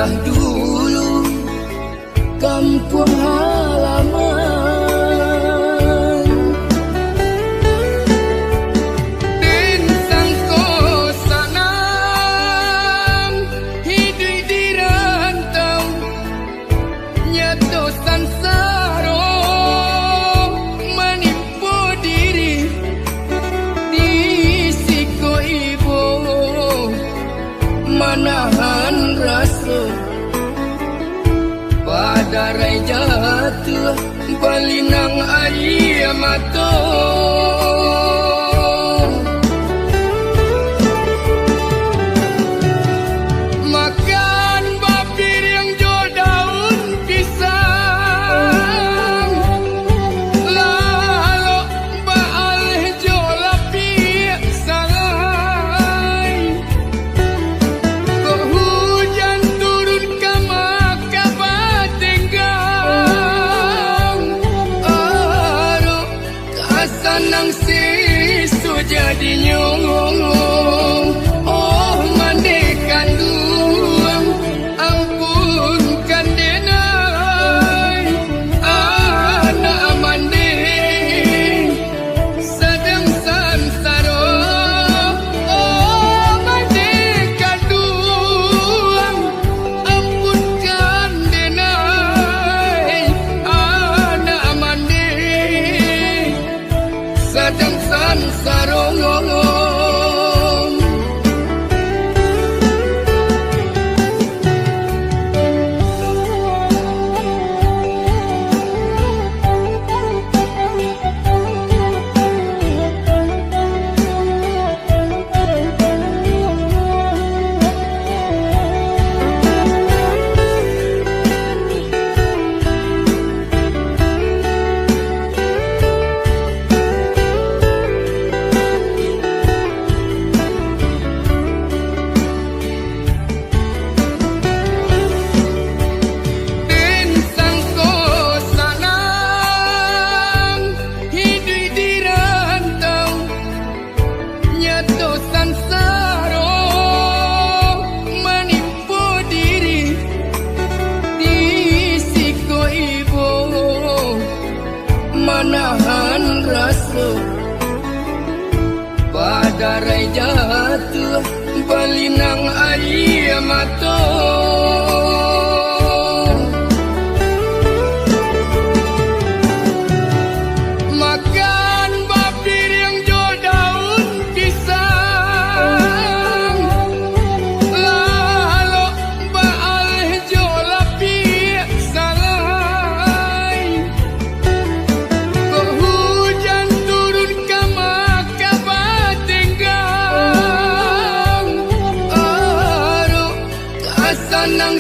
singgah dulu kampung halaman. Den sangko sanang hidup di rantau, nyato sansaro menipu diri di siko ibu, manahan rasa pada rai jatuh balinang air mata. Makan bapir yang jo daun pisang, lalu baal jo lapik sangai. Kok hujan turun ke maka batenggang, aduh kasanang sisu jadi nyong. Oh mandekan duang, ampunkan denai anak mande sedang sansaro. Oh mandekan duang, ampunkan denai anak mande sedang sansaro. Den sangko sanang hidup di rantau, nyato sansaro menipu diri di siko ibu, manahan rasa pada rai jatuh balinang air mata. Makan bapir yang jo daun pisang, lalu baal jo lapik sangai. Kok hujan turun ke maka batenggang, aduh kasanang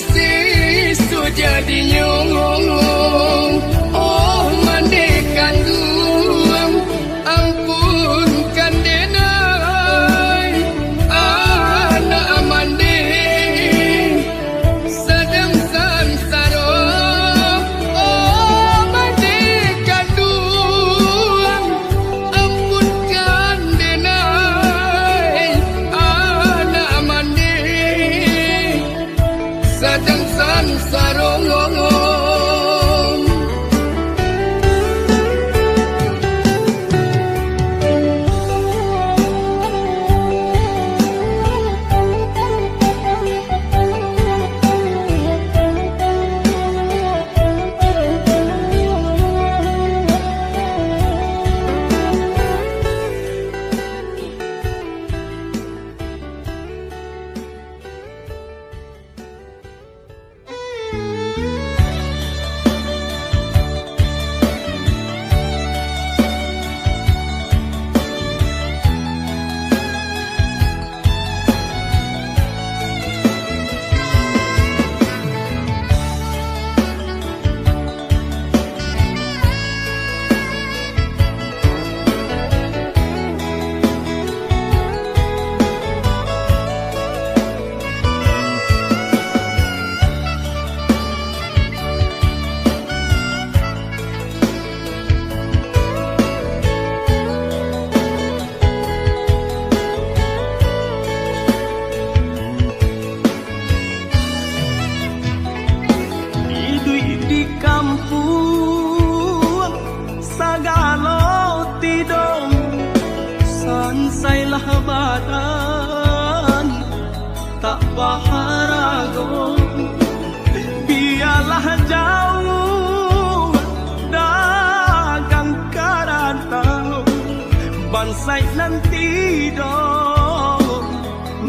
bansai nanti dong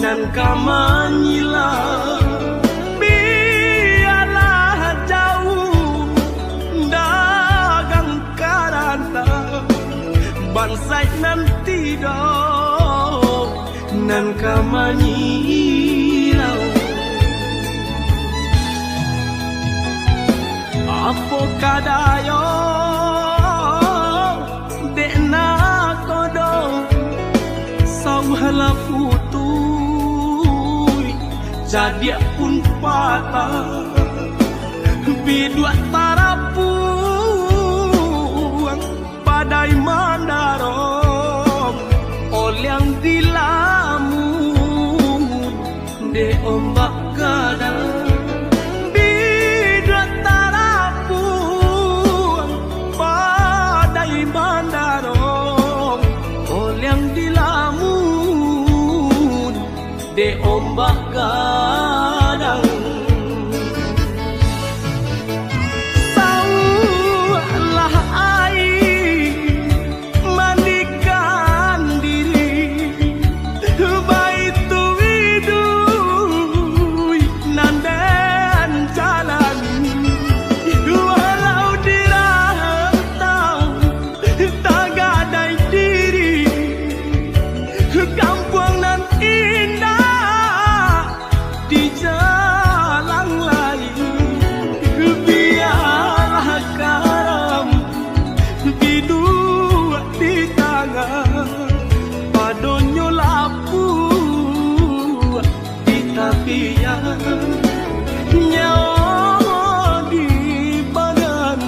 nan kamanyila biarlah jauh dagang karanta bansai nanti dong nan kamanyila apa kadayo putui jadi pun patah bidua tarapuang badai mandarong olyang dilamun de ombak gadang bidua tarapuang badai mandarong olyang dilamun de ombak gadang saulah air mandikan diri baitu widui nandan jalan walau dirantau tak gadai diri kampung nan indah di jalan lain biarlah karam bidua di tangan padonyo lapu di tapian nyawa di badan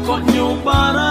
kok nyubara